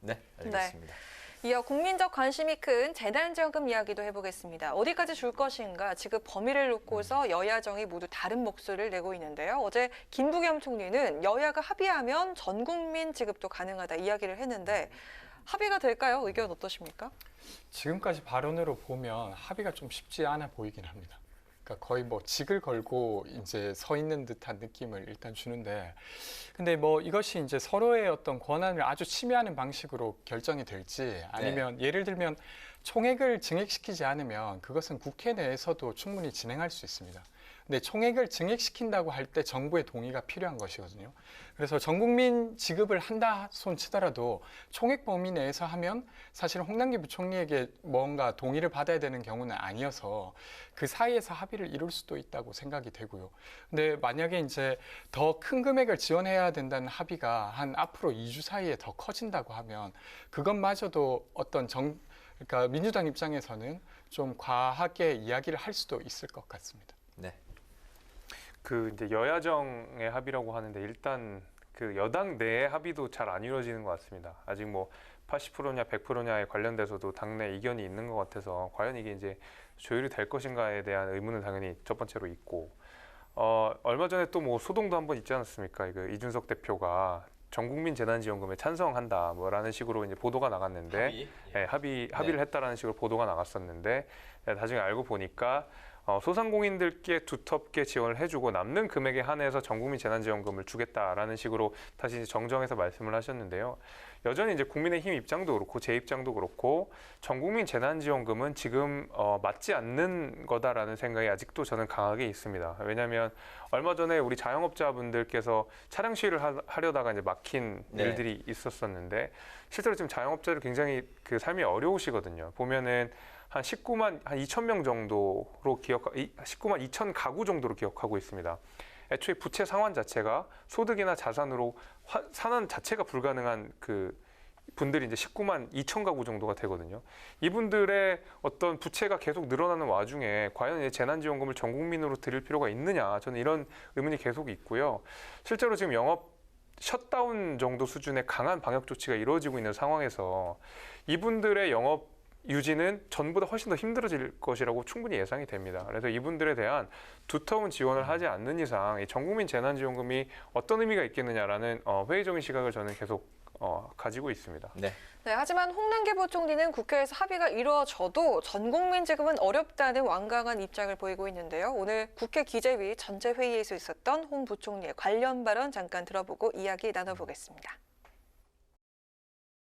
네, 알겠습니다. 이어 국민적 관심이 큰 재난지원금 이야기도 해보겠습니다. 어디까지 줄 것인가 지급 범위를 놓고서 여야정이 모두 다른 목소리를 내고 있는데요. 어제 김부겸 총리는 여야가 합의하면 전 국민 지급도 가능하다 이야기를 했는데 합의가 될까요? 의견 어떠십니까? 지금까지 발언으로 보면 합의가 좀 쉽지 않아 보이긴 합니다. 그러니까 거의 직을 걸고 이제 서 있는 듯한 느낌을 일단 주는데, 근데 이것이 이제 서로의 어떤 권한을 아주 침해하는 방식으로 결정이 될지 아니면 예를 들면 총액을 증액시키지 않으면 그것은 국회 내에서도 충분히 진행할 수 있습니다. 근데 총액을 증액시킨다고 할 때 정부의 동의가 필요한 것이거든요. 그래서 전 국민 지급을 한다 손 치더라도 총액 범위 내에서 하면 사실 홍남기 부총리에게 뭔가 동의를 받아야 되는 경우는 아니어서 그 사이에서 합의를 이룰 수도 있다고 생각이 되고요. 근데 만약에 이제 더 큰 금액을 지원해야 된다는 합의가 한 앞으로 2주 사이에 더 커진다고 하면 그것마저도 어떤 그러니까 민주당 입장에서는 좀 과하게 이야기를 할 수도 있을 것 같습니다. 네. 그 이제 여야정의 합의라고 하는데 일단 그 여당 내의 합의도 잘 안 이루어지는 것 같습니다. 아직 뭐 80%냐 100%냐에 관련돼서도 당내 이견이 있는 것 같아서 과연 이게 이제 조율이 될 것인가에 대한 의문은 당연히 첫 번째로 있고 얼마 전에 또 뭐 소동도 한번 있지 않았습니까? 그 이준석 대표가 전국민 재난지원금에 찬성한다 뭐라는 식으로 이제 보도가 나갔는데 합의를 했다라는 식으로 보도가 나갔었는데 나중에 알고 보니까 소상공인들께 두텁게 지원을 해주고 남는 금액에 한해서 전국민 재난지원금을 주겠다라는 식으로 다시 이제 정정해서 말씀을 하셨는데요. 여전히 이제 국민의힘 입장도 그렇고 제 입장도 그렇고 전국민 재난지원금은 지금 맞지 않는 거다라는 생각이 아직도 저는 강하게 있습니다. 왜냐하면 얼마 전에 우리 자영업자분들께서 차량 시위를 하려다가 이제 막힌 일들이 있었었는데 실제로 지금 자영업자들 굉장히 그 삶이 어려우시거든요. 보면은 한 19만 2천 명 정도로 19만 2천 가구 정도로 기억하고 있습니다. 애초에 부채 상환 자체가 소득이나 자산으로 상환 자체가 불가능한 그 분들이 이제 19만 2천 가구 정도가 되거든요. 이분들의 어떤 부채가 계속 늘어나는 와중에 과연 이제 재난지원금을 전 국민으로 드릴 필요가 있느냐, 저는 이런 의문이 계속 있고요. 실제로 지금 영업 셧다운 정도 수준의 강한 방역 조치가 이루어지고 있는 상황에서 이분들의 영업 유지는 전보다 훨씬 더 힘들어질 것이라고 충분히 예상이 됩니다. 그래서 이분들에 대한 두터운 지원을 하지 않는 이상 이 전국민 재난지원금이 어떤 의미가 있겠느냐라는 회의적인 시각을 저는 계속 가지고 있습니다. 네, 하지만 홍남기 부총리는 국회에서 합의가 이루어져도 전국민 지급은 어렵다는 완강한 입장을 보이고 있는데요. 오늘 국회 기재위 전체 회의에서 있었던 홍 부총리의 관련 발언 잠깐 들어보고 이야기 나눠보겠습니다.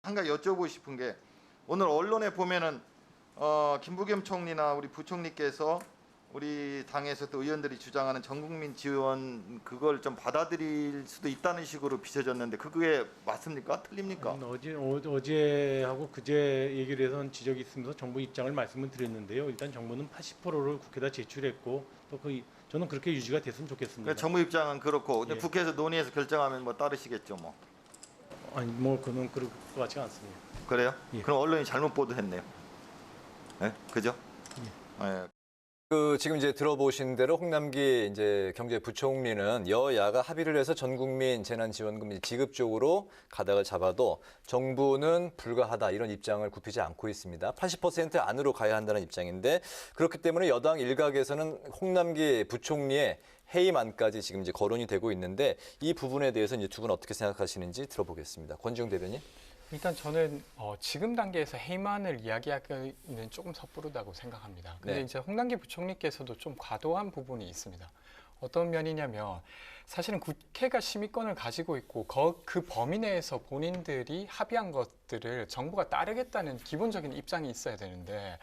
한 가지 여쭤보고 싶은 게 오늘 언론에 보면은 김부겸 총리나 우리 부총리께서 우리 당에서 또 의원들이 주장하는 전국민 지원 그걸 좀 받아들일 수도 있다는 식으로 비춰졌는데 그게 맞습니까? 틀립니까? 어제하고 그제 얘기를 해서 지적이 있으면서 정부 입장을 말씀을 드렸는데요. 일단 정부는 80%를 국회에다 제출했고 또 저는 그렇게 유지가 됐으면 좋겠습니다. 정부 입장은 그렇고 근데 국회에서 논의해서 결정하면 뭐 따르시겠죠 뭐. 아니 뭐 그건 그럴 것 같지가 않습니다. 그래요? 그럼 언론이 잘못 보도했네요. 네? 그죠? 지금 이제 들어보신 대로 홍남기 이제 경제부총리는 여야가 합의를 해서 전국민 재난지원금 지급 쪽으로 가닥을 잡아도 정부는 불가하다 이런 입장을 굽히지 않고 있습니다. 80% 안으로 가야 한다는 입장인데 그렇기 때문에 여당 일각에서는 홍남기 부총리의 해임안까지 지금 이제 거론이 되고 있는데 이 부분에 대해서 이제 두 분 어떻게 생각하시는지 들어보겠습니다. 권지웅 대변인. 일단 저는 지금 단계에서 해임안을 이야기하기는 조금 섣부르다고 생각합니다. 근데 이제 홍남기 부총리께서도 좀 과도한 부분이 있습니다. 어떤 면이냐면 사실은 국회가 심의권을 가지고 있고 그 범위 내에서 본인들이 합의한 것들을 정부가 따르겠다는 기본적인 입장이 있어야 되는데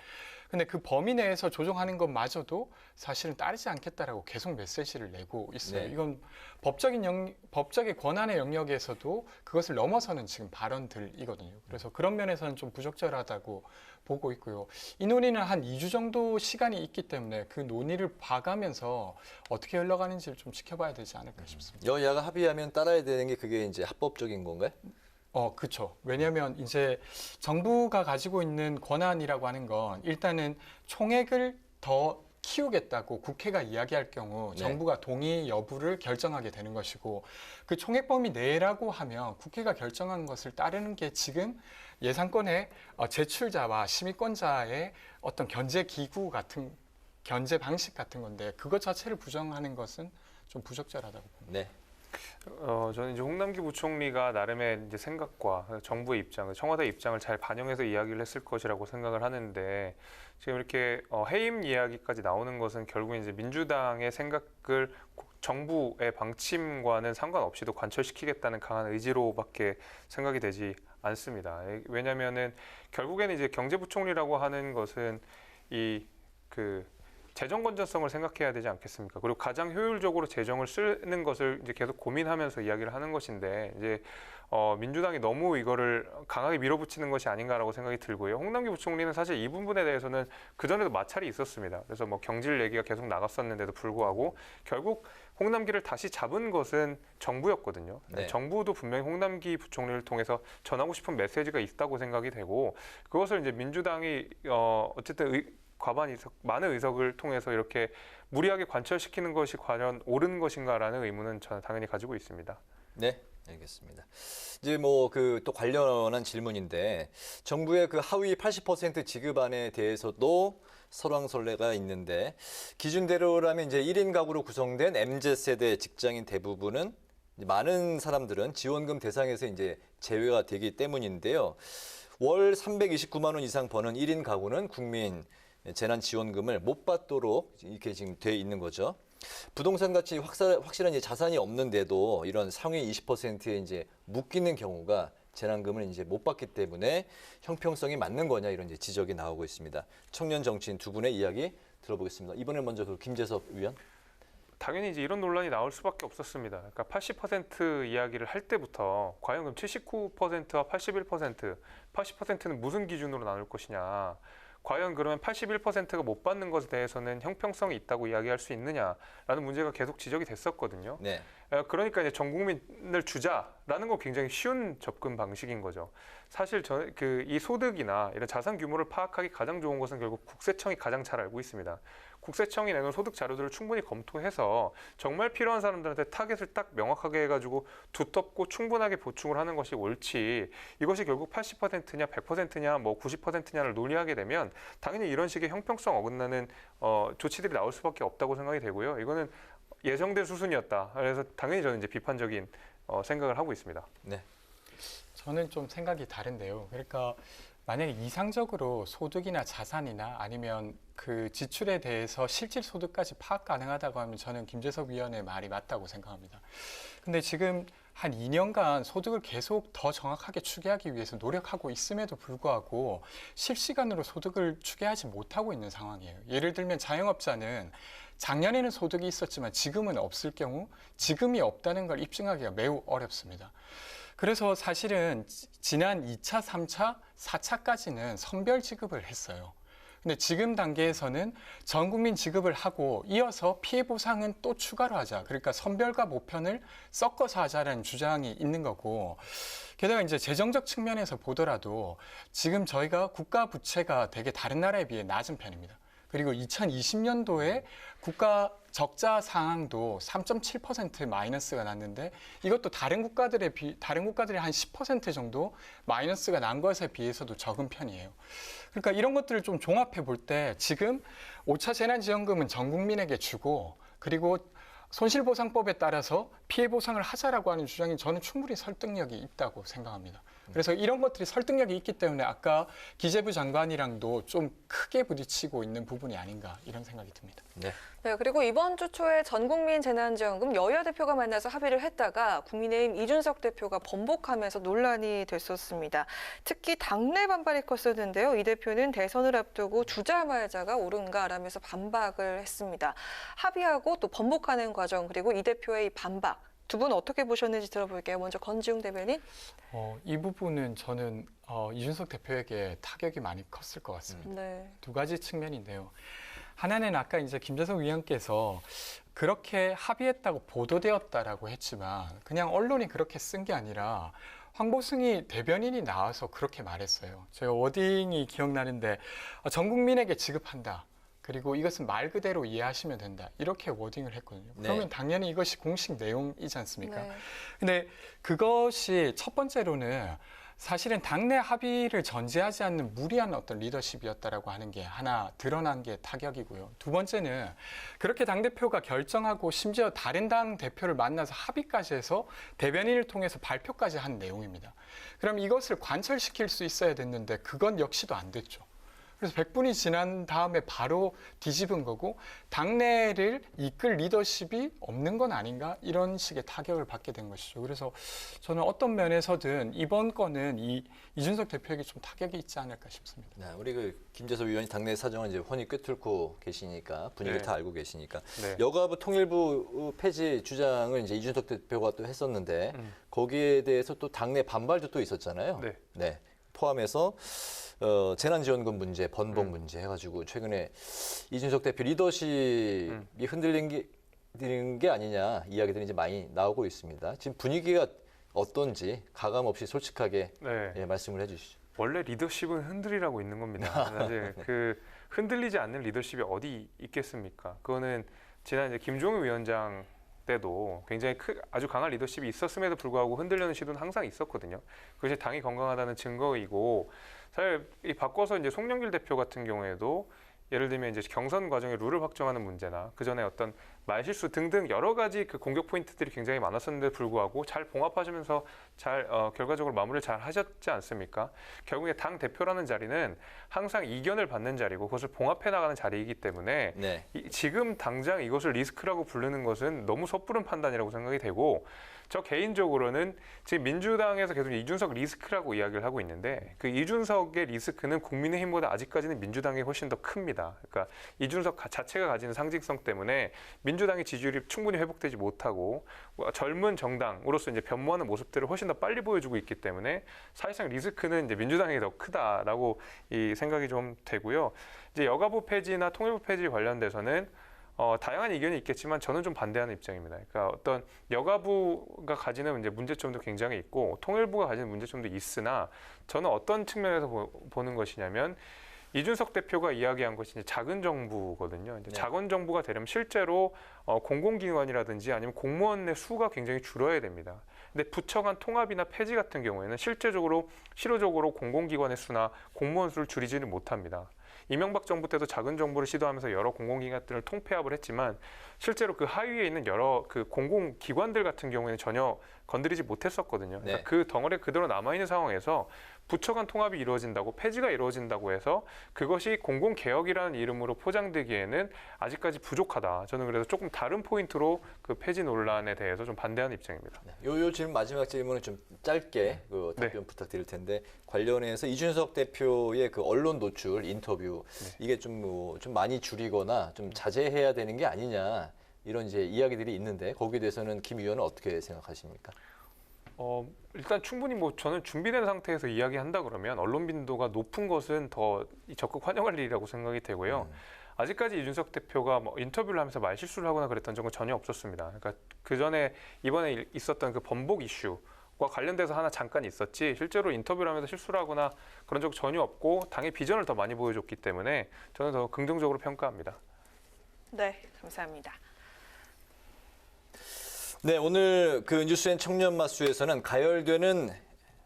근데 그 범위 내에서 조정하는 것마저도 사실은 따르지 않겠다라고 계속 메시지를 내고 있어요. 이건 법적인 권한의 영역에서도 그것을 넘어서는 지금 발언들이거든요. 그래서 그런 면에서는 좀 부적절하다고 보고 있고요. 이 논의는 한 2주 정도 시간이 있기 때문에 그 논의를 봐가면서 어떻게 흘러가는지를 좀 지켜봐야 되지 않을까 싶습니다. 여야가 합의하면 따라야 되는 게 그게 이제 합법적인 건가요? 그렇죠. 왜냐하면 이제 정부가 가지고 있는 권한이라고 하는 건 일단은 총액을 더 키우겠다고 국회가 이야기할 경우 정부가 동의 여부를 결정하게 되는 것이고 그 총액 범위 내라고 하면 국회가 결정한 것을 따르는 게 지금 예산권의 제출자와 심의권자의 어떤 견제 기구 같은 견제 방식 같은 건데 그것 자체를 부정하는 것은 좀 부적절하다고 봅니다. 저는 이제 홍남기 부총리가 나름의 이제 생각과 정부의 입장, 청와대 입장을 잘 반영해서 이야기를 했을 것이라고 생각을 하는데 지금 이렇게 해임 이야기까지 나오는 것은 결국 이제 민주당의 생각을 정부의 방침과는 상관없이도 관철시키겠다는 강한 의지로밖에 생각이 되지 않습니다. 왜냐하면은 결국에는 이제 경제부총리라고 하는 것은 재정 건전성을 생각해야 되지 않겠습니까? 그리고 가장 효율적으로 재정을 쓰는 것을 이제 계속 고민하면서 이야기를 하는 것인데 이제 민주당이 너무 이거를 강하게 밀어붙이는 것이 아닌가라고 생각이 들고요. 홍남기 부총리는 사실 이 부분에 대해서는 그전에도 마찰이 있었습니다. 그래서 뭐 경질 얘기가 계속 나갔었는데도 불구하고 결국 홍남기를 다시 잡은 것은 정부였거든요. 네. 정부도 분명히 홍남기 부총리를 통해서 전하고 싶은 메시지가 있다고 생각이 되고 그것을 이제 민주당이 어쨌든 많은 의석을 통해서 이렇게 무리하게 관철시키는 것이 과연 옳은 것인가라는 의문은 저는 당연히 가지고 있습니다. 네. 알겠습니다. 이제 뭐 그 또 관련한 질문인데 정부의 그 하위 80% 지급안에 대해서도 설왕설래가 있는데 기준대로라면 이제 1인 가구로 구성된 MZ세대 직장인 대부분은 많은 사람들은 지원금 대상에서 이제 제외가 되기 때문인데요. 월 329만 원 이상 버는 1인 가구는 국민 재난지원금을 못 받도록 이렇게 지금 돼 있는 거죠. 부동산 가치 확실한 이제 자산이 없는데도 이런 상위 20%에 이제 묶이는 경우가 재난금을 이제 못 받기 때문에 형평성이 맞는 거냐 이런 이제 지적이 나오고 있습니다. 청년 정치인 두 분의 이야기 들어보겠습니다. 이번에 먼저 그 김재섭 의원. 당연히 이제 이런 논란이 나올 수밖에 없었습니다. 그러니까 80% 이야기를 할 때부터 과연 그럼 79%와 81%, 80%는 무슨 기준으로 나눌 것이냐. 과연 그러면 81%가 못 받는 것에 대해서는 형평성이 있다고 이야기할 수 있느냐라는 문제가 계속 지적이 됐었거든요. 네. 그러니까 이제 전 국민을 주자라는 건 굉장히 쉬운 접근 방식인 거죠. 사실 이 소득이나 이런 자산 규모를 파악하기 가장 좋은 것은 결국 국세청이 가장 잘 알고 있습니다. 국세청이 내놓은 소득 자료들을 충분히 검토해서 정말 필요한 사람들한테 타겟을 딱 명확하게 해가지고 두텁고 충분하게 보충을 하는 것이 옳지 이것이 결국 80%냐 100%냐 뭐 90%냐를 논의하게 되면 당연히 이런 식의 형평성 어긋나는 조치들이 나올 수밖에 없다고 생각이 되고요. 이거는 예정된 수순이었다. 그래서 당연히 저는 이제 비판적인 생각을 하고 있습니다. 네. 저는 좀 생각이 다른데요. 그러니까 만약에 이상적으로 소득이나 자산이나 아니면 그 지출에 대해서 실질 소득까지 파악 가능하다고 하면 저는 김재섭 위원의 말이 맞다고 생각합니다. 근데 지금 한 2년간 소득을 계속 더 정확하게 추계하기 위해서 노력하고 있음에도 불구하고 실시간으로 소득을 추계하지 못하고 있는 상황이에요. 예를 들면 자영업자는 작년에는 소득이 있었지만 지금은 없을 경우 지금이 없다는 걸 입증하기가 매우 어렵습니다. 그래서 사실은 지난 2차, 3차, 4차까지는 선별 지급을 했어요. 근데 지금 단계에서는 전 국민 지급을 하고 이어서 피해 보상은 또 추가로 하자. 그러니까 선별과 모편을 섞어서 하자라는 주장이 있는 거고 게다가 이제 재정적 측면에서 보더라도 지금 저희가 국가 부채가 되게 다른 나라에 비해 낮은 편입니다. 그리고 2020년도에 국가 적자 상황도 3.7% 마이너스가 났는데 이것도 다른 국가들이 한 10% 정도 마이너스가 난 것에 비해서도 적은 편이에요. 그러니까 이런 것들을 좀 종합해 볼 때 지금 5차 재난지원금은 전 국민에게 주고 그리고 손실보상법에 따라서 피해 보상을 하자라고 하는 주장이 저는 충분히 설득력이 있다고 생각합니다. 그래서 이런 것들이 설득력이 있기 때문에 아까 기재부 장관이랑도 좀 크게 부딪히고 있는 부분이 아닌가 이런 생각이 듭니다. 네. 네, 그리고 이번 주 초에 전국민 재난지원금 여야 대표가 만나서 합의를 했다가 국민의힘 이준석 대표가 번복하면서 논란이 됐었습니다. 특히 당내 반발이 컸었는데요. 이 대표는 대선을 앞두고 주자마자가 옳은가라면서 반박을 했습니다. 합의하고 또 번복하는 과정 그리고 이 대표의 반박. 두 분 어떻게 보셨는지 들어볼게요. 먼저 건지웅 대변인. 이 부분은 저는 이준석 대표에게 타격이 많이 컸을 것 같습니다. 네. 두 가지 측면인데요. 하나는 아까 이제 김재섭 위원께서 그렇게 합의했다고 보도되었다라고 했지만 그냥 언론이 그렇게 쓴 게 아니라 황보승이 대변인이 나와서 그렇게 말했어요. 제가 워딩이 기억나는데 전 국민에게 지급한다. 그리고 이것은 말 그대로 이해하시면 된다. 이렇게 워딩을 했거든요. 그러면 당연히 이것이 공식 내용이지 않습니까? 네. 근데 그것이 첫 번째로는 사실은 당내 합의를 전제하지 않는 무리한 어떤 리더십이었다라고 하는 게 하나 드러난 게 타격이고요. 두 번째는 그렇게 당대표가 결정하고 심지어 다른 당 대표를 만나서 합의까지 해서 대변인을 통해서 발표까지 한 내용입니다. 그럼 이것을 관철시킬 수 있어야 됐는데 그건 역시도 안 됐죠. 그래서 100분이 지난 다음에 바로 뒤집은 거고 당내를 이끌 리더십이 없는 건 아닌가 이런 식의 타격을 받게 된 것이죠. 그래서 저는 어떤 면에서든 이번 건은 이준석 대표에게 좀 타격이 있지 않을까 싶습니다. 네, 우리 그 김재섭 의원이 당내 사정을 이제 훤히 꿰뚫고 계시니까 분위기를 네. 다 알고 계시니까 네. 여가부 통일부 폐지 주장을 이제 이준석 대표가 또 했었는데 거기에 대해서 또 당내 반발도 또 있었잖아요. 네. 포함해서 재난지원금 문제, 번복 문제 해가지고 최근에 이준석 대표 리더십이 흔들린 게 아니냐 이야기들이 이제 많이 나오고 있습니다. 지금 분위기가 어떤지 가감 없이 솔직하게 예, 말씀을 해주시죠. 원래 리더십은 흔들리라고 있는 겁니다. 사실 그 흔들리지 않는 리더십이 어디 있겠습니까? 그거는 지난 이제 김종인 위원장 때도 굉장히 아주 강한 리더십이 있었음에도 불구하고 흔들려는 시도는 항상 있었거든요. 그것이 당이 건강하다는 증거이고 사실 바꿔서 이제 송영길 대표 같은 경우에도 예를 들면 이제 경선 과정의 룰을 확정하는 문제나 그 전에 어떤 말실수 등등 여러 가지 그 공격 포인트들이 굉장히 많았었는데 불구하고 잘 봉합하시면서 잘 결과적으로 마무리를 잘 하셨지 않습니까? 결국에 당 대표라는 자리는 항상 이견을 받는 자리고 그것을 봉합해 나가는 자리이기 때문에 지금 당장 이것을 리스크라고 부르는 것은 너무 섣부른 판단이라고 생각이 되고 저 개인적으로는 지금 민주당에서 계속 이준석 리스크라고 이야기를 하고 있는데 그 이준석의 리스크는 국민의힘보다 아직까지는 민주당이 훨씬 더 큽니다. 그러니까 이준석 자체가 가지는 상징성 때문에 민주당의 지지율이 충분히 회복되지 못하고 젊은 정당으로서 이제 변모하는 모습들을 훨씬 더 빨리 보여주고 있기 때문에 사실상 리스크는 이제 민주당이 더 크다라고 이 생각이 좀 되고요. 이제 여가부 폐지나 통일부 폐지 관련돼서는 다양한 의견이 있겠지만 저는 좀 반대하는 입장입니다. 그러니까 어떤 여가부가 가지는 이제 문제점도 굉장히 있고 통일부가 가지는 문제점도 있으나 저는 어떤 측면에서 보는 것이냐면 이준석 대표가 이야기한 것이 이제 작은 정부거든요. 이제 작은 정부가 되려면 실제로 공공기관이라든지 아니면 공무원의 수가 굉장히 줄어야 됩니다. 근데 부처 간 통합이나 폐지 같은 경우에는 실효적으로 공공기관의 수나 공무원 수를 줄이지는 못합니다. 이명박 정부 때도 작은 정부를 시도하면서 여러 공공기관들을 통폐합을 했지만 실제로 그 하위에 있는 여러 그 공공기관들 같은 경우에는 전혀 건드리지 못했었거든요. 그러니까 그 덩어리가 그대로 남아있는 상황에서 부처 간 통합이 이루어진다고 폐지가 이루어진다고 해서 그것이 공공개혁이라는 이름으로 포장되기에는 아직까지 부족하다. 저는 그래서 조금 다른 포인트로 그 폐지 논란에 대해서 좀 반대하는 입장입니다. 요 질문 마지막 질문은 좀 짧게 그 답변 부탁드릴 텐데 관련해서 이준석 대표의 그 언론 노출 인터뷰 이게 좀 많이 줄이거나 좀 자제해야 되는 게 아니냐 이런 이제 이야기들이 있는데 거기에 대해서는 김 의원은 어떻게 생각하십니까? 일단 충분히 저는 준비된 상태에서 이야기한다 그러면 언론 빈도가 높은 것은 더 적극 환영할 일이라고 생각이 되고요. 아직까지 이준석 대표가 인터뷰를 하면서 말실수를 하거나 그랬던 적은 전혀 없었습니다. 그러니까 그 전에 이번에 있었던 그 번복 이슈와 관련돼서 하나 잠깐 있었지 실제로 인터뷰를 하면서 실수를 하거나 그런 적 전혀 없고 당의 비전을 더 많이 보여줬기 때문에 저는 더 긍정적으로 평가합니다. 네, 감사합니다. 네, 오늘 그 뉴스엔 청년마수에서는 가열되는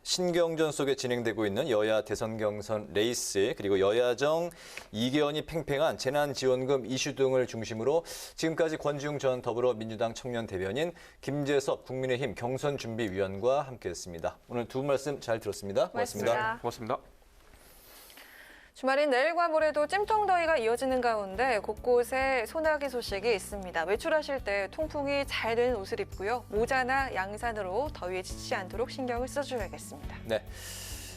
신경전 속에 진행되고 있는 여야 대선 경선 레이스 그리고 여야정 이견이 팽팽한 재난지원금 이슈 등을 중심으로 지금까지 권지웅 전 더불어민주당 청년 대변인 김재섭 국민의힘 경선준비위원과 함께했습니다. 오늘 두 분 말씀 잘 들었습니다. 고맙습니다. 고맙습니다. 주말인 내일과 모레도 찜통더위가 이어지는 가운데 곳곳에 소나기 소식이 있습니다. 외출하실 때 통풍이 잘 되는 옷을 입고요. 모자나 양산으로 더위에 지치지 않도록 신경을 써줘야겠습니다. 네,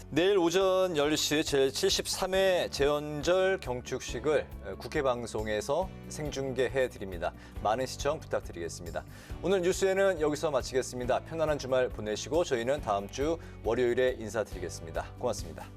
내일 오전 10시 제73회 재헌절 경축식을 국회 방송에서 생중계해드립니다. 많은 시청 부탁드리겠습니다. 오늘 뉴스에는 여기서 마치겠습니다. 편안한 주말 보내시고 저희는 다음 주 월요일에 인사드리겠습니다. 고맙습니다.